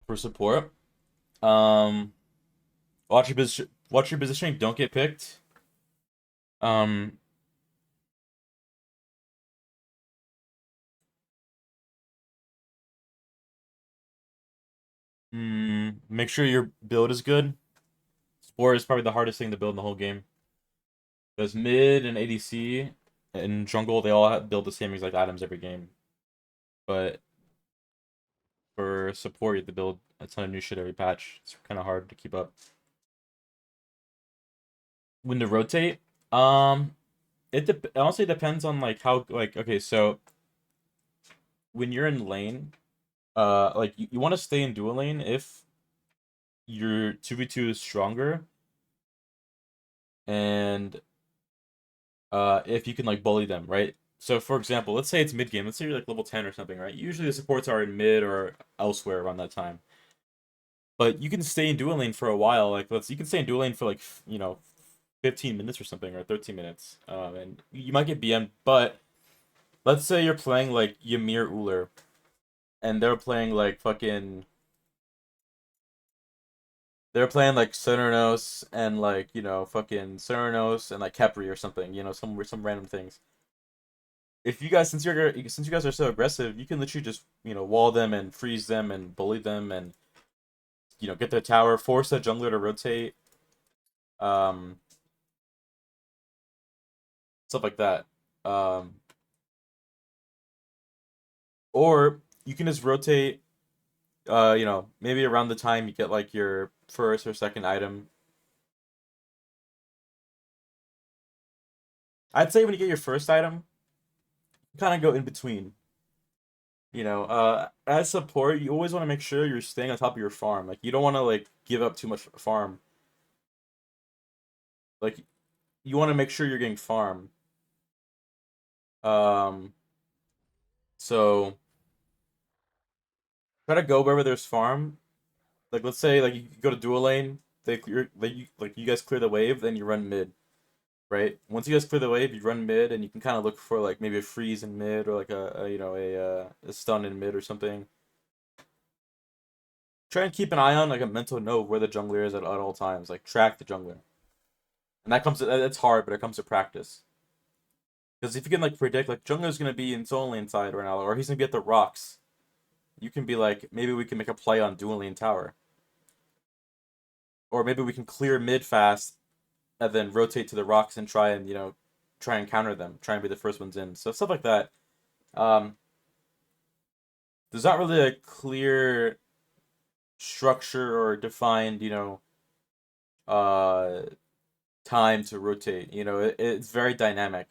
For support. Um, watch your positioning. Don't get picked. Um, make sure your build is good. Support is probably the hardest thing to build in the whole game. Because mid and ADC and jungle, they all build the same exact items every game. But for support, you have to build a ton of new shit every patch. It's kind of hard to keep up. When to rotate, it honestly depends on like how like okay, so when you're in lane, like you want to stay in dual lane if your 2v2 is stronger and if you can like bully them, right? So for example, let's say it's mid game. Let's say you're like level 10 or something, right? Usually the supports are in mid or elsewhere around that time. But you can stay in dual lane for a while. Like you can stay in dual lane for like 15 minutes or something or 13 minutes. And you might get BM'd, but let's say you're playing like Ymir Uller and they're playing like Sonornos and like, fucking Sonornos and like Kepri or something, some random things. If you guys since you guys are so aggressive, you can literally just, wall them and freeze them and bully them and get their tower, force a jungler to rotate, um, stuff like that. Um, or you can just rotate, maybe around the time you get like your first or second item. I'd say when you get your first item, kind of go in between. As support, you always want to make sure you're staying on top of your farm. Like you don't want to like give up too much farm. Like you want to make sure you're getting farm. Um, so try to go wherever there's farm. Like let's say like you go to dual lane, they clear like you guys clear the wave, then you run mid, right? Once you guys clear the wave, you run mid, and you can kind of look for like maybe a freeze in mid or like a stun in mid or something. Try and keep an eye on like a mental note where the jungler is at all times. Like track the jungler, and that's hard, but it comes to practice. Because if you can like predict like jungler's gonna be in solo lane side right now, or he's gonna be at the rocks, you can be like maybe we can make a play on dual lane tower, or maybe we can clear mid fast and then rotate to the rocks and try and counter them, try and be the first ones in. So stuff like that. Um, there's not really a clear structure or defined, uh, time to rotate. It's very dynamic.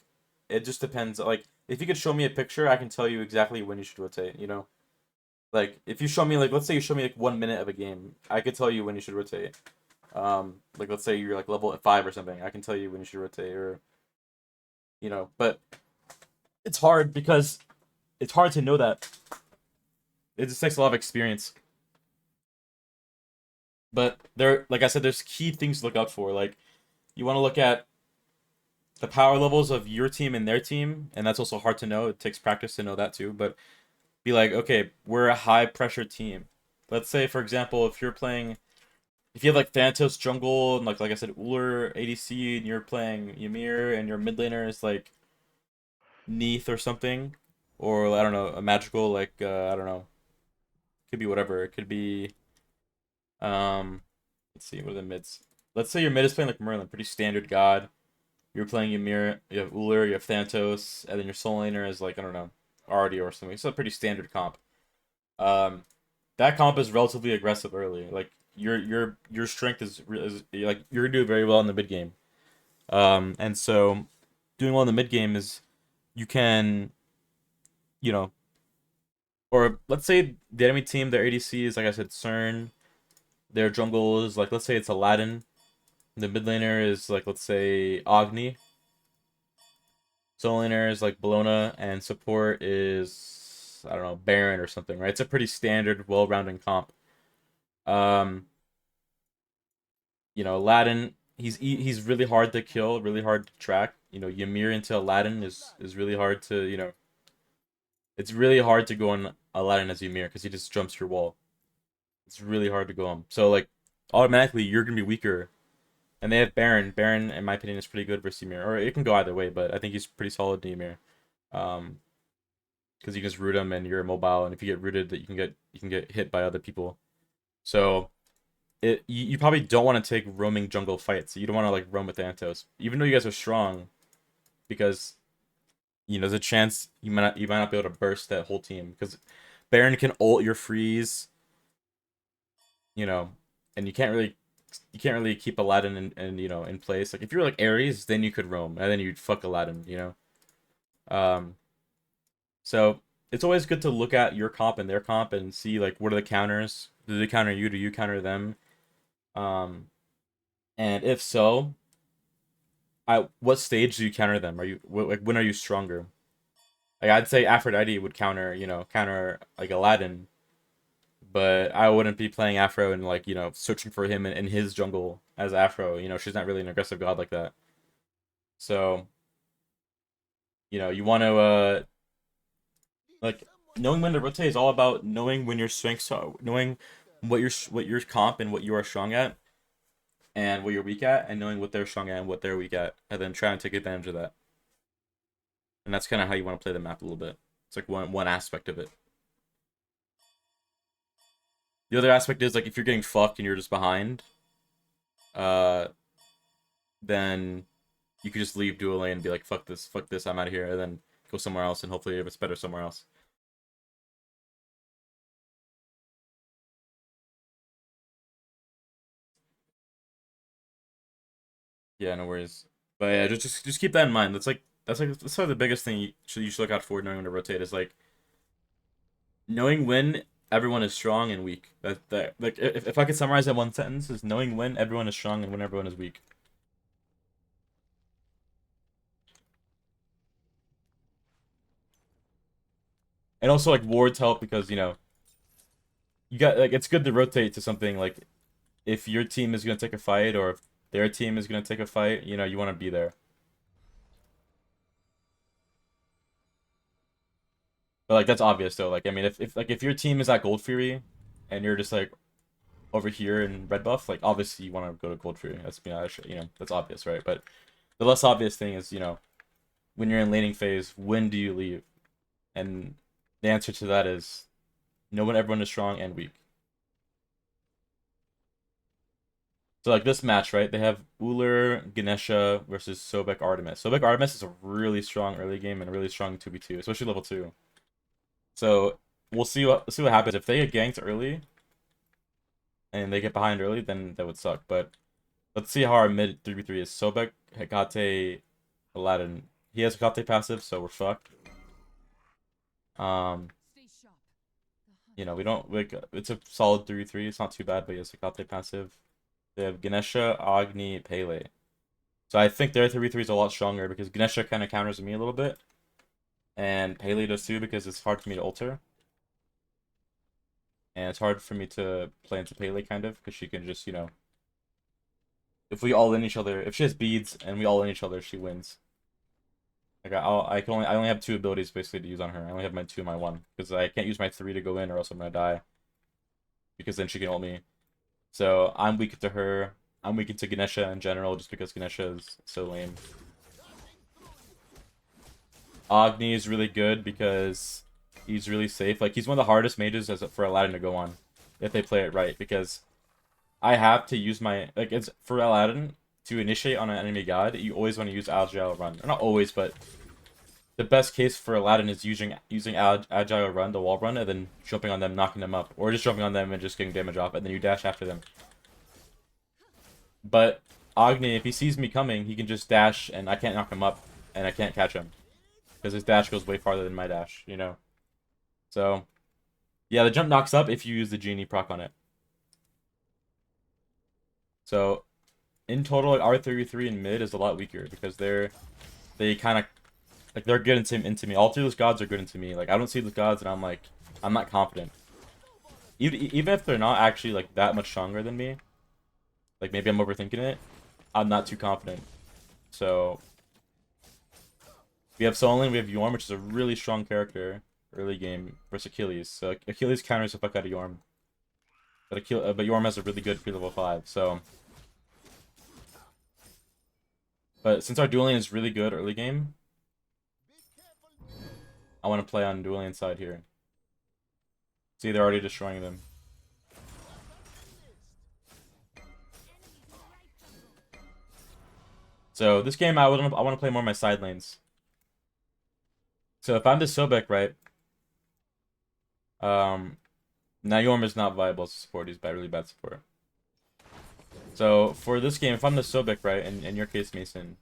It just depends. Like, if you could show me a picture, I can tell you exactly when you should rotate. Like if you show me like, let's say you show me like 1 minute of a game, I could tell you when you should rotate. Like let's say you're like level 5 or something, I can tell you when you should rotate, or but it's hard because it's hard to know that. It just takes a lot of experience. But like I said, there's key things to look out for. Like you want to look at the power levels of your team and their team, and that's also hard to know. It takes practice to know that too. But be like, okay, we're a high pressure team. Let's say, for example, if you have like Thanatos jungle and like I said, Uller ADC, and you're playing Ymir, and your mid laner is like Neath or something, or I don't know, a magical like I don't know, could be whatever. It could be um, let's see, what are the mids? Let's say your mid is playing like Merlin, pretty standard god. You're playing Ymir, you have Uller, you have Thanatos, and then your soul laner is like I don't know, Artie or something. It's a pretty standard comp. Um, that comp is relatively aggressive early. Like your strength is like you're gonna do very well in the mid game. And so doing well in the mid game is you can, you know, or let's say the enemy team, their ADC is like I said, CERN. Their jungle is like let's say it's Aladdin. The mid laner is like let's say Agni. Solo laner is like Bologna, and support is I don't know Baron or something, right? It's a pretty standard, well-rounded comp. Um, Aladdin, he's really hard to kill, really hard to track. Ymir into Aladdin is really hard to, it's really hard to go on Aladdin as Ymir because he just jumps your wall. It's really hard to go home. So like automatically you're gonna be weaker. And they have Baron. Baron, in my opinion, is pretty good versus Ymir. Or it can go either way, but I think he's pretty solid to Ymir. Um, because you can just root him and you're immobile, and if you get rooted, that you can get hit by other people. So you probably don't want to take roaming jungle fights. You don't want to like roam with Thanatos, even though you guys are strong, because there's a chance you might not be able to burst that whole team because Baron can ult your freeze, you know, and you can't really keep Aladdin in place. Like if you're like Ares, then you could roam and then you'd fuck Aladdin. Um, so it's always good to look at your comp and their comp and see like what are the counters. Do they counter you? Do you counter them? Um, and if so, at what stage do you counter them? Are you like when are you stronger? Like I'd say Aphrodite would counter like Aladdin, but I wouldn't be playing Afro and like searching for him in his jungle as Afro. She's not really an aggressive god like that. So you want to like knowing when to rotate is all about knowing when your strengths are, knowing what your comp and what you are strong at and what you're weak at, and knowing what they're strong at and what they're weak at, and then trying to take advantage of that. And that's kind of how you want to play the map a little bit. It's like one aspect of it. The other aspect is like if you're getting fucked and you're just behind, uh, then you could just leave dual lane and be like, fuck this, I'm out of here, and then go somewhere else, and hopefully it's better somewhere else. Yeah, no worries. But yeah, just keep that in mind. That's sort of the biggest thing you should look out for knowing when to rotate is like knowing when everyone is strong and weak. That like if I could summarize that one sentence is knowing when everyone is strong and when everyone is weak. And also like wards help because you got like it's good to rotate to something like if your team is gonna take a fight or if their team is gonna take a fight, you want to be there. But like that's obvious though. Like I mean, if your team is at Gold Fury, and you're just like over here in red buff, like obviously you want to go to Gold Fury. That's obvious, right? But the less obvious thing is when you're in laning phase, when do you leave? And the answer to that is know when everyone is strong and weak. So like this match, right? They have Uller Ganesha versus Sobek Artemis. Sobek Artemis is a really strong early game and a really strong 2v2, especially level 2. So we'll see what happens. If they get ganked early and they get behind early, then that would suck. But let's see how our mid 3v3 is. Sobek, Hecate, Aladdin. He has Hecate passive, so we're fucked. Um, we don't like it's a solid 3v3. It's not too bad, but he has Hecate passive. They have Ganesha, Agni, Pele. So I think their 3v3 is a lot stronger because Ganesha kind of counters me a little bit. And Pele does too because it's hard for me to alter. And it's hard for me to play into Pele kind of because she can just, if we all in each other, if she has beads and we all in each other, she wins. Like I only have 2 abilities basically to use on her. I only have my 2 and my 1 because I can't use my 3 to go in or else I'm gonna die. Because then she can ult me. So I'm weak to her. I'm weak to Ganesha in general just because Ganesha is so lame. Agni is really good because he's really safe. Like he's one of the hardest mages for Aladdin to go on if they play it right because I have to use my like it's for Aladdin to initiate on an enemy god. You always want to use Agile Run. Or not always, but the best case for Aladdin is using Agile Run, the wall run, and then jumping on them, knocking them up, or just jumping on them and just getting damage off, and then you dash after them. But Agni, if he sees me coming, he can just dash, and I can't knock him up, and I can't catch him because his dash goes way farther than my dash. So yeah, the jump knocks up if you use the genie proc on it. So in total, like, R33 in mid is a lot weaker because they kind of like they're good into me. All 3 of those gods are good into me. Like I don't see those gods and I'm not confident. Even if they're not actually like that much stronger than me, like maybe I'm overthinking it, I'm not too confident. So we have Solon, we have Yorm, which is a really strong character early game versus Achilles. So Achilles counters the fuck out of Yorm. But Yorm has a really good pre-level 5, so... But since our dual lane is really good early game, I want to play on dual lane side here. See, they're already destroying them. So this game, I want to play more my side lanes. So if I'm the Sobek, right? Now Yorm is not viable as support. He's really bad support. So for this game, if I'm the Sobek, right, and in your case, Mason,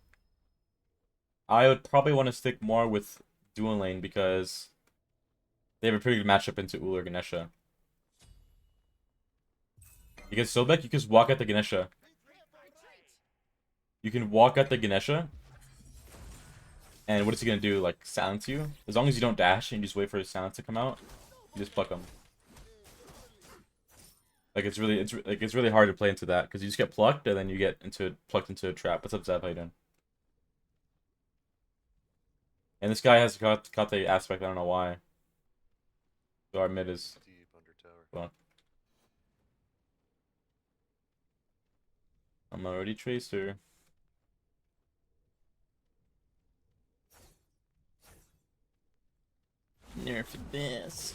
I would probably want to stick more with dual lane because they have a pretty good matchup into Ul or Ganesha. Because Sobek, you can just walk at the Ganesha. You can walk at the Ganesha. And what is he gonna do? Like, silence you? As long as you don't dash and you just wait for his silence to come out, you just pluck him. Like, it's really hard to play into that because you just get plucked and then you get plucked into a trap. What's up, Zap? How you doing? And this guy has Kate aspect. I don't know why. So our mid is deep under tower. Well, I'm already Tracer. Nerf this.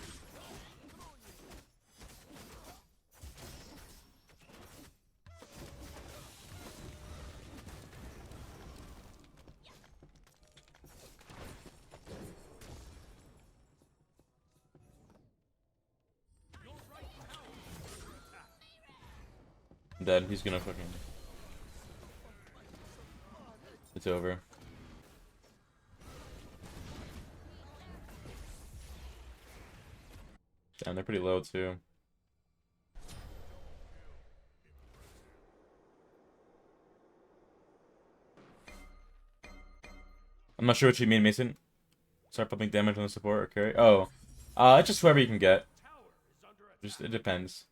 I'm dead. He's gonna fucking... It's over. Damn, they're pretty low too. I'm not sure what you mean, Mason. Start pumping damage on the support or carry. Oh, it's just whoever you can get. Just it depends.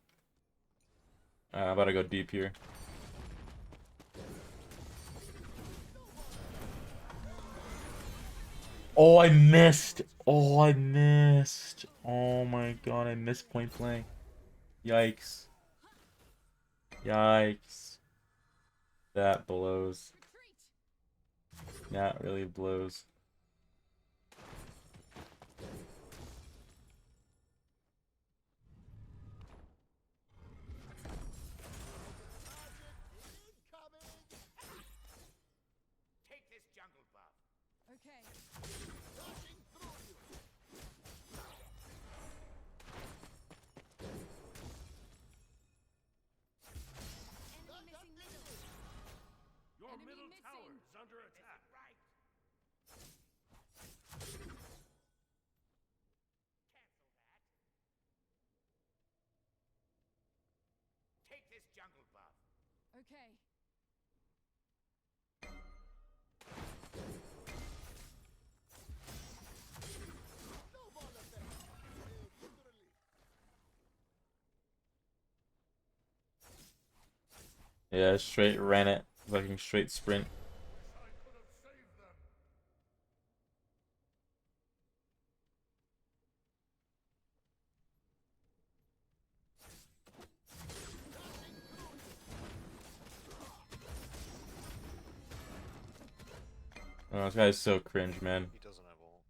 I'm about to go deep here. Oh, I missed. Oh, I missed. Oh my god, I missed point blank. Yikes. Yikes. That blows. That really blows. Take this jungle buff. Okay. Enemy missing middle. Your Enemy middle missing. tower is under attack. Right. Cancel that. Take this jungle buff. Okay. Yeah, straight ran it. Fucking straight sprint. I could have saved them. Oh, this guy's so cringe, man. He doesn't have ult.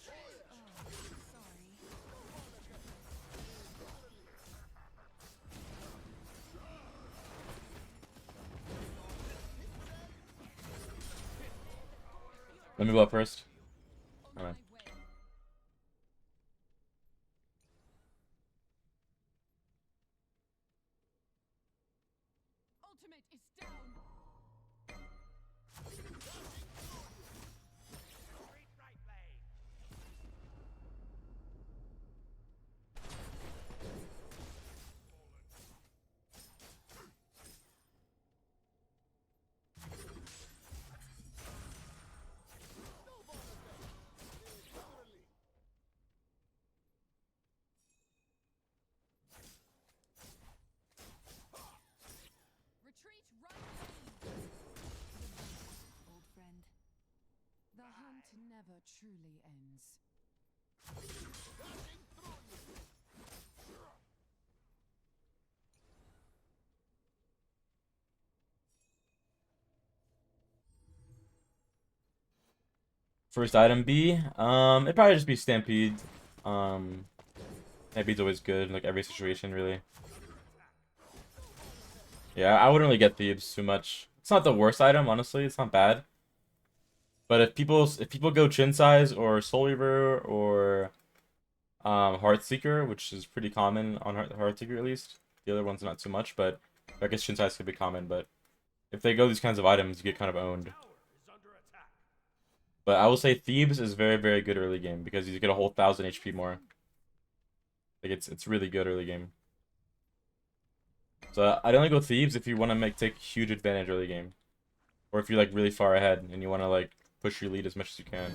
Sorry. Let me go up first. On Alright. my way. Ultimate is down. Retreat right lane. Retreat right lane. Old friend. The hunt never truly ends. First item B, it'd probably just be Stampede. Um, Stampede's always good in like every situation, really. Yeah, I wouldn't really get Thebes too much. It's not the worst item, honestly. It's not bad. But if people go Chin Size or Soul Reaver or Heartseeker, which is pretty common on Heartseeker at least. The other one's not too much, but I guess Shin Size could be common. But if they go these kinds of items, you get kind of owned. But I will say Thebes is very, very good early game because you get a whole 1,000 HP more. Like it's really good early game. So I'd only go Thebes if you want to take huge advantage early game, or if you're like really far ahead and you want to like push your lead as much as you can.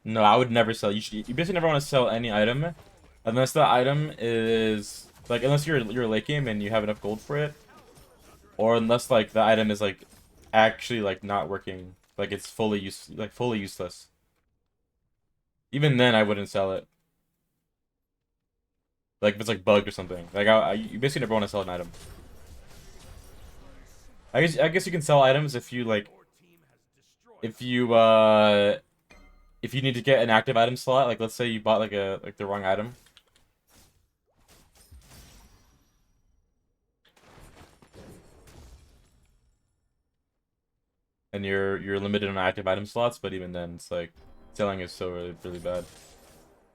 No, I would never sell. You basically never want to sell any item unless the item is like unless you're late game and you have enough gold for it, or unless like the item is like actually like not working, like it's fully useless. Even then, I wouldn't sell it. Like if it's like bugged or something. Like you basically never want to sell an item. I guess you can sell items if you like if you if you need to get an active item slot. Like let's say you bought like the wrong item. And you're limited on active item slots, but even then, it's like selling is so really, really bad,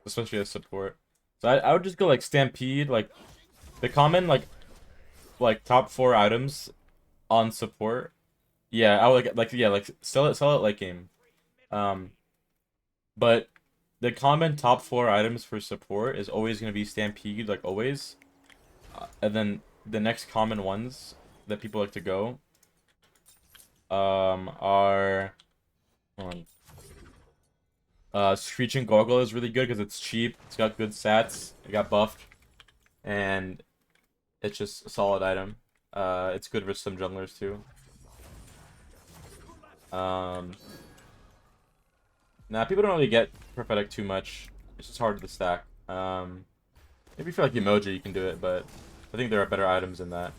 especially as support. So I would just go like Stampede, like the common like top 4 items on support. Yeah, I would like yeah like sell it late game. Um, but the common top 4 items for support is always gonna be Stampede, like always, and then the next common ones that people like to go are hold on. Screeching Gargoyle is really good because it's cheap. It's got good stats. It got buffed, and it's just a solid item. It's good for some junglers too. Nah, people don't really get prophetic too much. It's just hard to stack. Maybe for like emoji you can do it, but I think there are better items than that.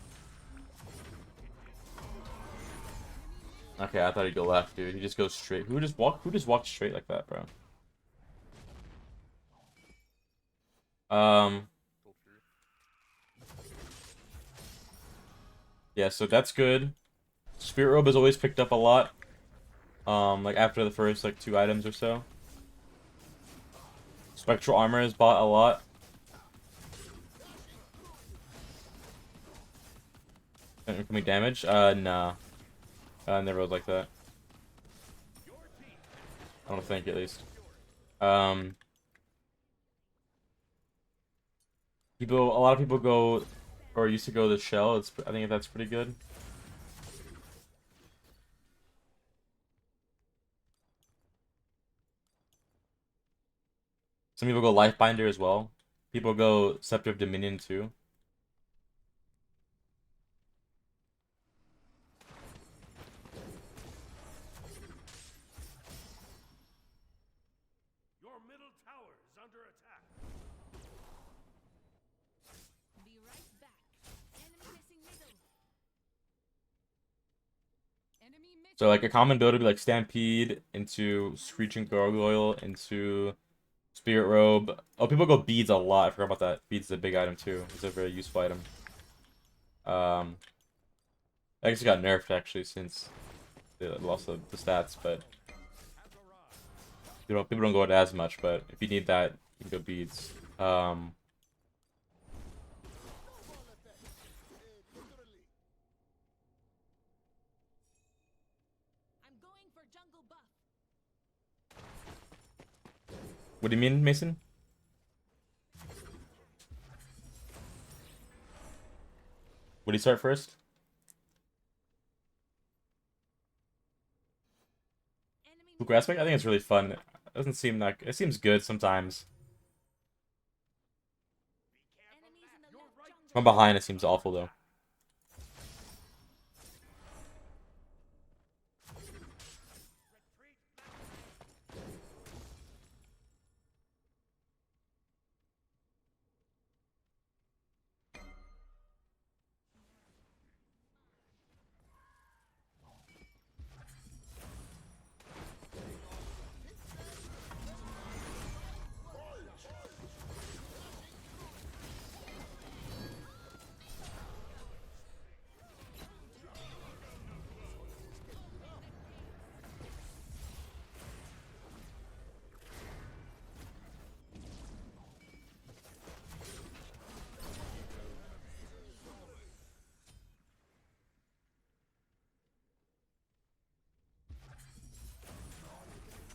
Okay, I thought he'd go left, dude. He just goes straight. Who just walked straight like that, bro? Um, yeah, so that's good. Spirit Robe is always picked up a lot. Like after the first like 2 items or so. Spectral Armor is bought a lot. Incoming damage? Nah. Never was like that. I don't think, at least. A lot of people go, or used to go the shell. I think that's pretty good. Some people go Lifebinder as well. People go Scepter of Dominion too. Your middle tower is under attack. Be right back. Enemy missing middle. Enemy mid. So like a common build would be like Stampede into Screeching Gargoyle into Spirit Robe. Oh, people go Beads a lot. I forgot about that. Beads is a big item too. It's a very useful item. I guess it got nerfed actually since they lost the stats, but people don't go it as much. But if you need that, you can go Beads. I'm going for jungle buff. What do you mean, Mason? Would he start first? Enemy Hook aspect? I think it's really fun. It doesn't seem like it seems good sometimes. enemies in the left jungle. From behind, it seems awful though.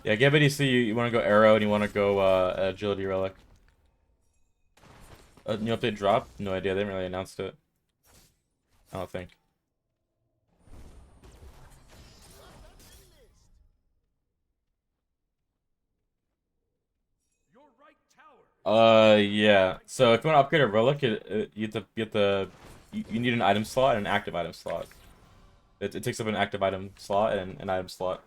Yeah, get ADC. You want to go arrow and you want to go agility relic. New update drop? No idea. They haven't really announced it. I don't think. Your right tower. Yeah. So if you want to upgrade a relic, you need an item slot and an active item slot. It takes up an active item slot and an item slot.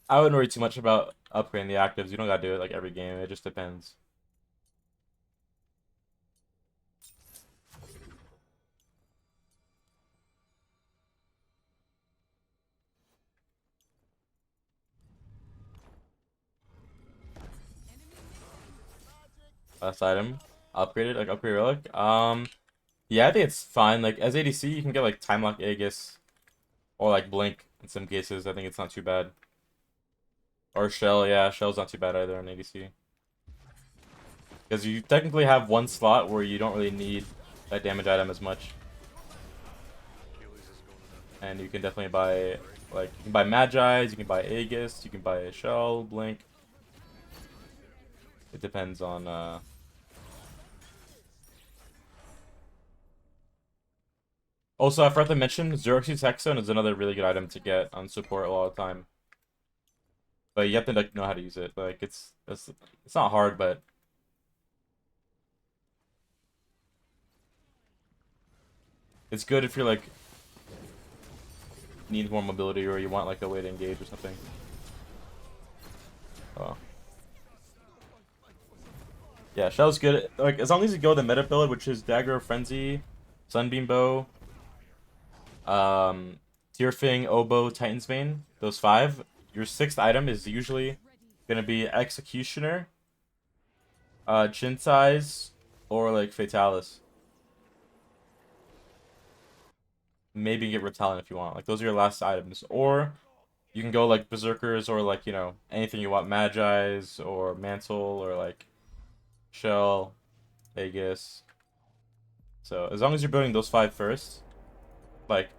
I wouldn't worry too much about upgrading the actives. You don't gotta do it like every game. It just depends. Last item. Upgraded, like upgrade relic. Yeah, I think it's fine. Like as ADC, you can get like time lock Aegis or like blink in some cases. I think it's not too bad. Or shell, yeah, shell's not too bad either on ADC. Because you technically have one slot where you don't really need that damage item as much. And you can definitely buy, like, you can buy Magi's, you can buy Aegis, you can buy a shell, blink. It depends on, Also, I forgot to mention, Xerxes Hexstone is another really good item to get on support a lot of the time. But you have to like know how to use it. Like it's not hard, but it's good if you're like need more mobility or you want like a way to engage or something. Oh. Yeah, Shell's good. Like as long as you go the meta build, which is Dagger of Frenzy, Sunbeam Bow, Tearfing, Oboe, Titan's Bane, those five, your sixth item is usually gonna be Executioner, Chin Size, or like Fatalis. Maybe get Reptilian if you want. Like those are your last items. Or you can go like Berserkers or like, you know, anything you want. Magi's or Mantle or like Shell, Aegis. So as long as you're building those five first, like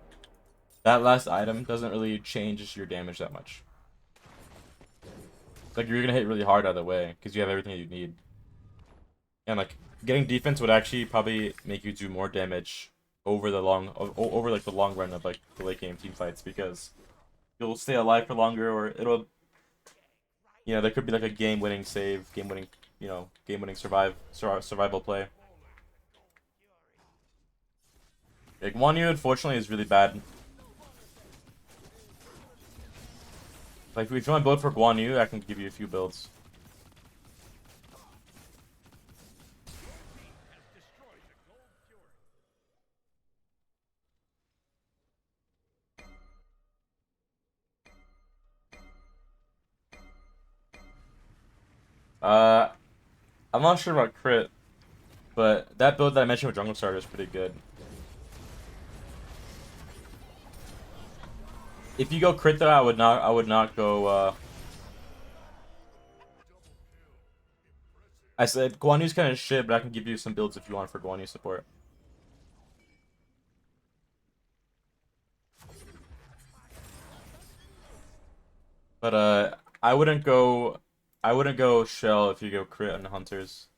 that last item doesn't really change your damage that much. Like you're gonna hit really hard either way because you have everything you need. And like getting defense would actually probably make you do more damage over the over like the long run of like the late game team fights because you'll stay alive for longer or it'll, you know, there could be like a game winning save, game winning, you know, game winning survival play. Like Guan Yu unfortunately is really bad. Like if you want to build for Guan Yu, I can give you a few builds. Uh, I'm not sure about crit, but that build that I mentioned with Jungle Starter is pretty good. If you go crit though, I would not go. I said Guan Yu's kind of shit, but I can give you some builds if you want for Guan Yu support. But I wouldn't go Shell if you go crit on Hunters.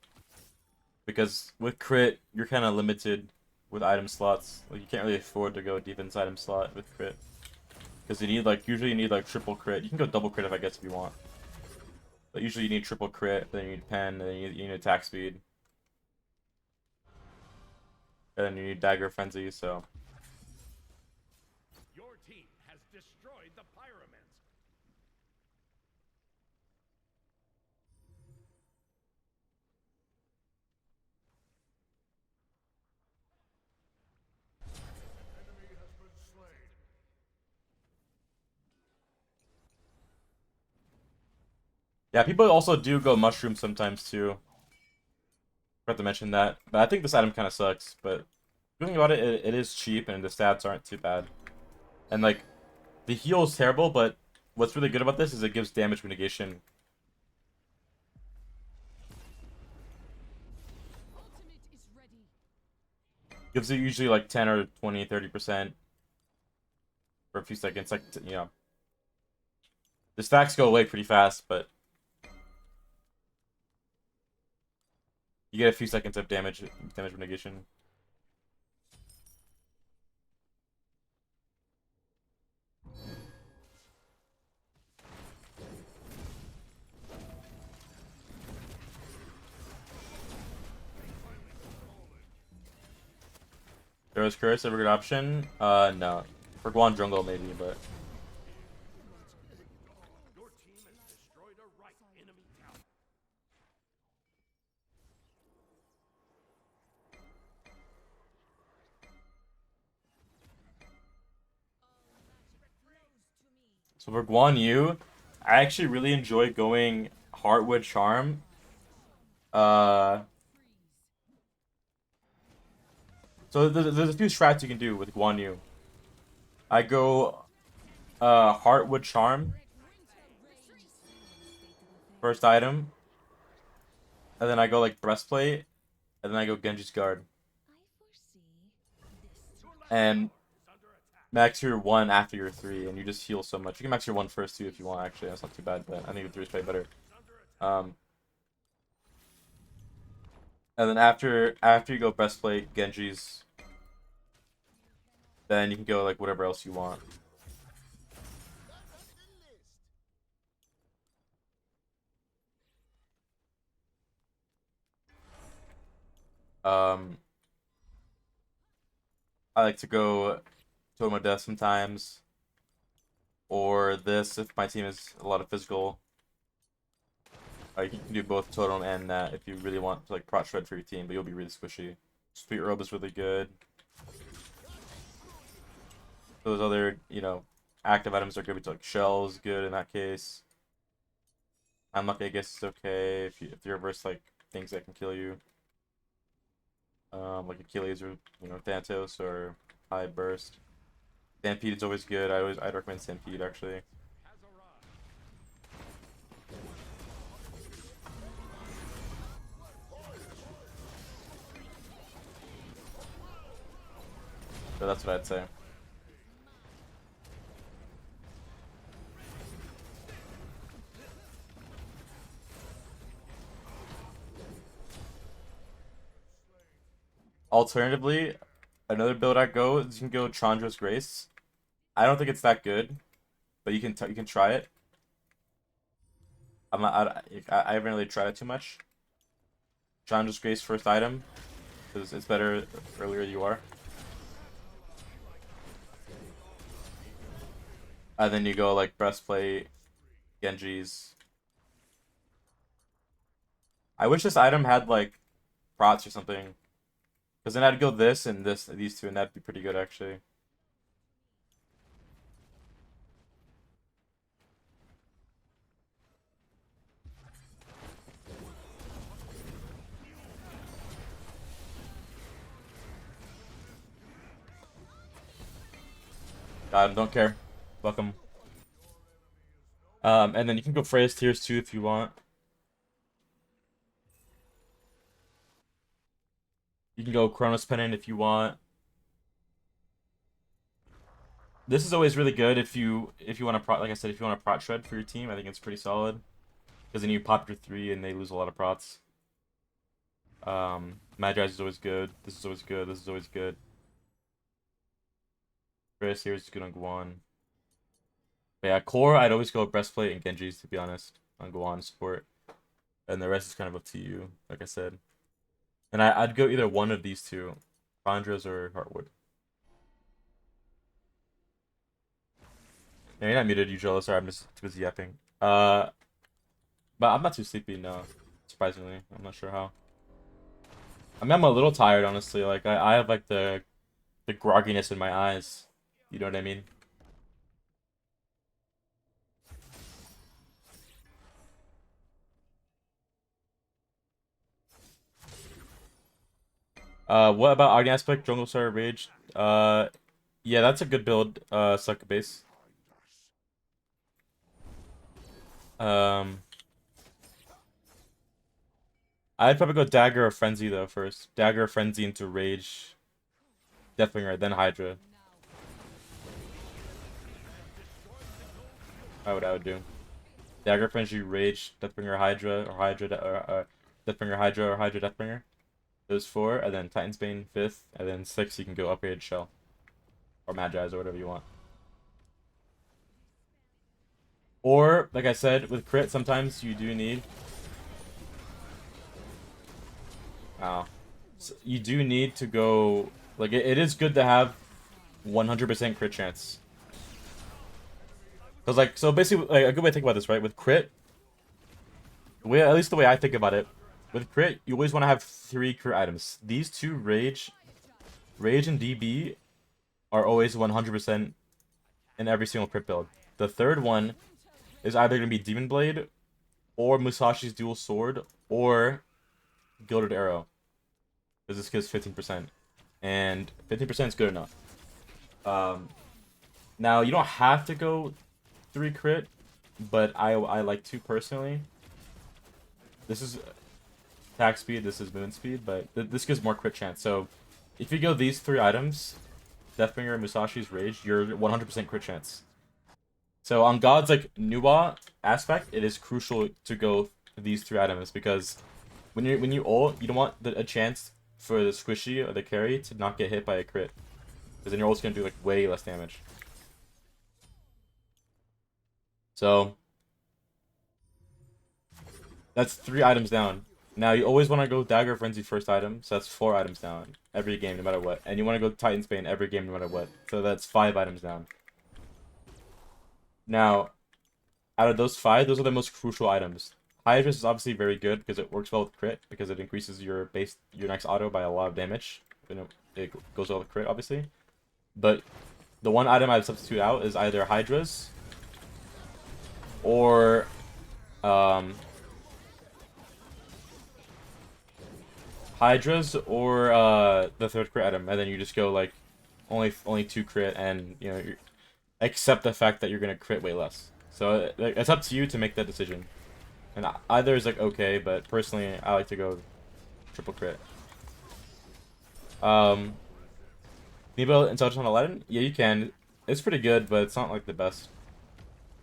Because with crit, you're kind of limited with item slots. Like you can't really afford to go defense item slot with crit. Because you need like usually you need like triple crit. You can go double crit if I guess if you want. But usually you need triple crit, then you need pen, then you need attack speed. And then you need dagger frenzy, so Your team has destroyed the pyramids. Enemy has been slain. yeah, people also do go mushroom sometimes too. Forgot to mention that. But I think this item kind of sucks, but thinking about it, it is cheap and the stats aren't too bad. And like the heal is terrible, but what's really good about this is it gives damage mitigation. Ultimate is ready. Gives it usually like 10 or 20, 30%. for a few seconds. Like, the stacks go away pretty fast, but you get a few seconds of damage mitigation. There's Curse, ever good option? No. For Guan jungle maybe, but Your team has destroyed a right enemy tower. so for Guan Yu, I actually really enjoy going Heartwood Charm. So there's a few strats you can do with Guan Yu. I go Heartwood Charm, first item, and then I go like Breastplate, and then I go Genji's Guard. And max your 1 after your 3, and you just heal so much. You can max your 1 first too if you want, actually. That's not too bad, but I think your 3 is probably better. And then after you go Breastplate, Genji's, then you can go like whatever else you want. I like to go Totem of Death sometimes, or this if my team is a lot of physical. You can do both Totem and that if you really want to like prot shred for your team, but you'll be really squishy. Sweet Robe is really good. Those other, active items are good. Like Shell is good in that case. Unlucky, I guess, is okay if you reverse like things that can kill you. Like Achilles or Thanatos or High Burst. Stampede is always good. I'd recommend Stampede actually. So that's what I'd say. Alternatively, another build I go is you can go Chandra's Grace. I don't think it's that good, but you can try it. I haven't really tried it too much. Chandra's Grace first item, because it's better the earlier you are. And then you go like Breastplate, Genji's. I wish this item had like prots or something. Because then I'd go this and these two, and that'd be pretty good actually. God, don't care. Welcome. And then you can go Freya's Tears too if you want. You can go Chronos Pennant if you want. This is always really good if you want to prot, like I said, if you want to prot shred for your team. I think it's pretty solid because then you pop your 3 and they lose a lot of prots. Magi's is always good. This is always good. This is always good. Freya's Tears is good on Guan. But yeah, core I'd always go with Breastplate and Genji's to be honest on Guan support, and the rest is kind of up to you, like I said. And I'd go either one of these two, Chandra's or Heartwood. Yeah, you're not muted, you jealous. Sorry, I'm just too busy yapping. But I'm not too sleepy, no. Surprisingly, I'm not sure how. I mean, I'm a little tired, honestly. Like I have like the grogginess in my eyes. You know what I mean? What about Agni Aspect, Jungle Star Rage? Yeah, that's a good build, Sucker Base. Um, I'd probably go Dagger or Frenzy though first. Dagger, Frenzy into Rage. Definitely right, then Hydra. I would do. Dagger Frenzy, Rage, Deathbringer, Hydra, or Hydra, Deathbringer, Hydra, or Hydra, Deathbringer. Those 4, and then Titan's Bane 5th, and then 6 you can go upgraded Shell. Or Magi's, or whatever you want. Or, like I said, with crit, sometimes you do need... So you do need to go... Like, it is good to have 100% crit chance. Because, like, so basically, like, a good way to think about this, right? With crit, at least the way I think about it, with crit, you always want to have 3 crit items. These 2, Rage and DB, are always 100% in every single crit build. The third one is either going to be Demon Blade, or Musashi's Dual Sword, or Gilded Arrow. Because this gives 15%. And 15% is good enough. Now, you don't have to go 3 crit, but I like to personally. This is attack speed, this is movement speed, but this gives more crit chance. So, if you go these 3 items, Deathbringer, Musashi's Rage, you're 100% crit chance. So on God's like Nuba aspect, it is crucial to go these 3 items because when you ult, you don't want a chance for the squishy or the carry to not get hit by a crit, because then you're also gonna do like way less damage. So that's 3 items down. Now you always want to go Dagger Frenzy first item, so that's 4 items down every game, no matter what. And you want to go Titan's Bane every game, no matter what. So that's 5 items down. Now, out of those 5, those are the most crucial items. Hydra's is obviously very good because it works well with crit, because it increases your next auto by a lot of damage. You know, it goes well with crit, obviously. But the one item I'd substitute out is either Hydra's or the 3rd crit item, and then you just go like only 2 crit, and you know you accept the fact that you're gonna crit way less. So it's up to you to make that decision. And either is like okay, but personally I like to go triple crit. Nebo intelligence on Aladdin? Yeah, you can. It's pretty good, but it's not like the best.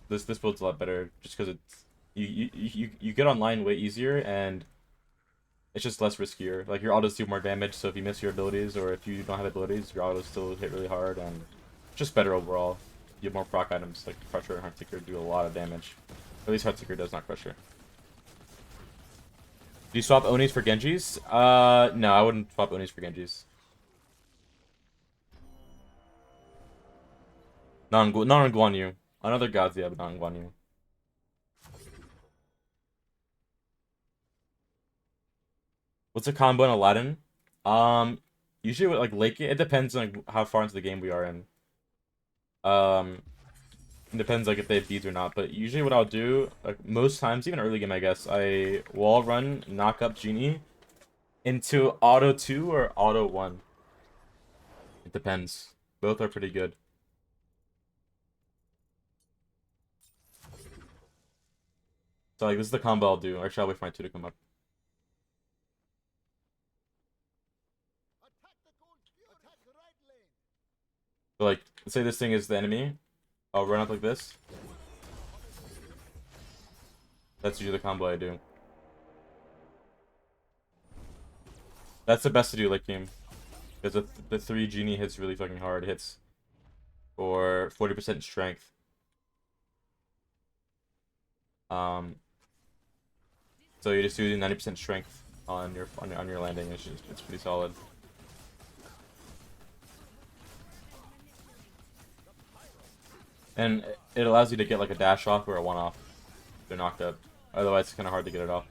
This build's a lot better just because it's you get online way easier, and it's just less riskier. Like your autos do more damage, so if you miss your abilities or if you don't have abilities, your autos still hit really hard, and just better overall. You have more proc items like Crusher and Heartseeker do a lot of damage. At least Heartseeker does, not Crusher. Do you swap Onis for Genjis? No, I wouldn't swap Onis for Genjis. Not on Guan Yu. On other gods, yeah, but not on Guan Yu. What's a combo in Aladdin? Usually with like late game, it depends on like, how far into the game we are in. Um, it depends like if they have beads or not. But usually what I'll do, like most times, even early game, I guess, I wall run, knock up Genie into auto 2 or auto 1. It depends. Both are pretty good. So like this is the combo I'll do. Or shall I wait for my 2 to come up? So like, let's say this thing is the enemy. I'll run up like this. That's usually the combo I do. That's the best to do late game. Because the 3 Genie hits really fucking hard. Hits for 40% strength. So you just do 90% strength on your landing. It's pretty solid. And it allows you to get like a dash off or a 1 off. If they're knocked up. Otherwise, it's kind of hard to get it off.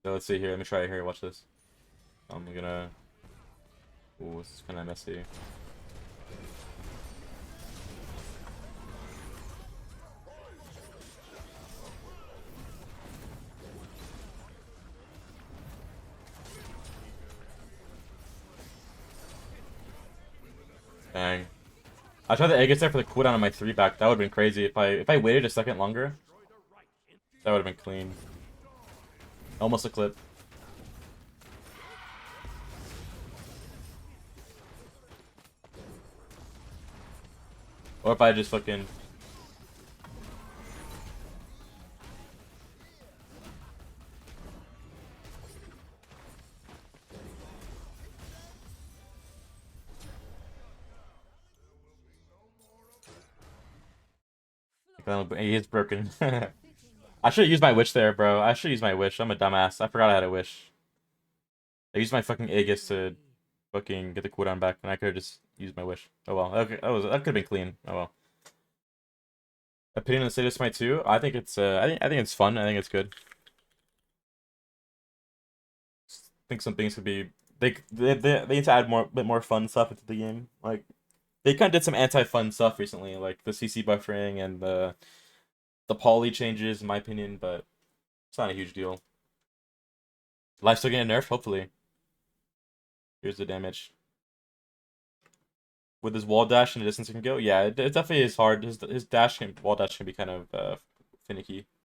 So let's see here. Let me try it here. Watch this. I'm gonna. Ooh, this is kind of messy. Dang. I tried the egg there for the cooldown on my 3 back. That would have been crazy if I waited a second longer. That would have been clean. Almost a clip. Or if I just fucking... He is broken. I should have used my wish there, bro. I should use my wish. I'm a dumbass. I forgot I had a wish. I used my fucking Aegis to fucking get the cooldown back, and I could have just used my wish. Oh well. Okay, that could have been clean. Oh well. Opinion on the state of Smite 2? I think it's I think it's fun. I think it's good. I think some things could be they need to add bit more fun stuff into the game. Like they kind of did some anti-fun stuff recently, like the CC buffering and the poly changes, in my opinion, but it's not a huge deal. Life's still getting nerfed, hopefully. Here's the damage. With his wall dash and the distance he can go, yeah, it definitely is hard. His dash wall dash can be kind of finicky.